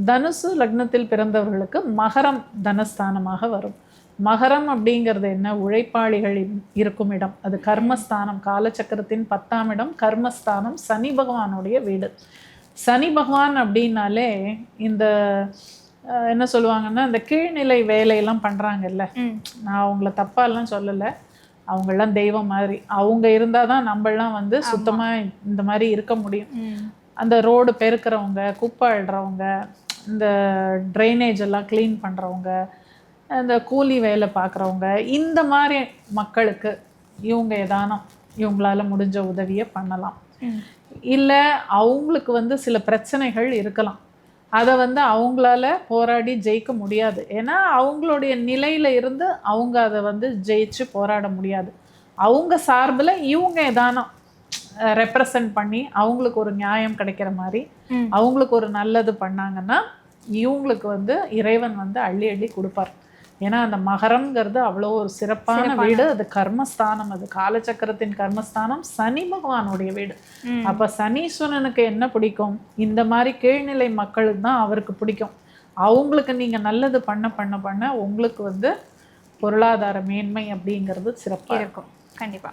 தனுசு லக்னத்தில் பிறந்தவர்களுக்கு மகரம் தனஸ்தானமாக வரும். மகரம் அப்படிங்கிறது என்ன? உழைப்பாளிகள் இருக்கும் இடம். அது கர்மஸ்தானம். காலச்சக்கரத்தின் 10ஆம் இடம் கர்மஸ்தானம், சனி பகவானுடைய வீடு. சனி பகவான் அப்படின்னாலே இந்த என்ன சொல்லுவாங்கன்னா, இந்த கீழ்நிலை வேலையெல்லாம் பண்ணுறாங்கல்ல, நான் அவங்கள தப்பாலாம் சொல்லலை, அவங்களாம் தெய்வம் மாதிரி. அவங்க இருந்தால் தான் நம்மளாம் வந்து சுத்தமாக இந்த மாதிரி இருக்க முடியும். அந்த ரோடு பெருக்கிறவங்க, குப்பை அள்ளுறவங்க, இந்த ட்ரைனேஜ் எல்லாம் க்ளீன் பண்ணுறவங்க, இந்த கூலி வேலை பார்க்குறவங்க, இந்த மாதிரி மக்களுக்கு இவங்க ஏதானும் இவங்களால முடிஞ்ச உதவியை பண்ணலாம். இல்லை அவங்களுக்கு வந்து சில பிரச்சனைகள் இருக்கலாம், அதை வந்து அவங்களால போராடி ஜெயிக்க முடியாது. ஏன்னா அவங்களுடைய நிலையில் இருந்து அவங்க அதை வந்து ஜெயிச்சு போராட முடியாது. அவங்க சார்பில் இவங்க ஏதானும் ரெப்ரசன்ட் பண்ணி அவங்களுக்கு ஒரு நியாயம் கிடைக்கிற மாதிரி அவங்களுக்கு ஒரு நல்லது பண்ணாங்கன்னா இவங்களுக்கு வந்து இறைவன் வந்து அள்ளி அள்ளி கொடுப்பார். ஏன்னா அந்த மகரம்ங்கிறது அவ்வளோ ஒரு சிறப்பான வீடு. அது கர்மஸ்தானம், அது காலச்சக்கரத்தின் கர்மஸ்தானம், சனி பகவானுடைய வீடு. அப்ப சனீஸ்வரனுக்கு என்ன பிடிக்கும்? இந்த மாதிரி கீழ்நிலை மக்களுக்கு தான் அவருக்கு பிடிக்கும். அவங்களுக்கு நீங்க நல்லது பண்ண பண்ண பண்ண உங்களுக்கு வந்து பொருளாதார மேன்மை அப்படிங்கிறது சிறப்பாக இருக்கும். கண்டிப்பா.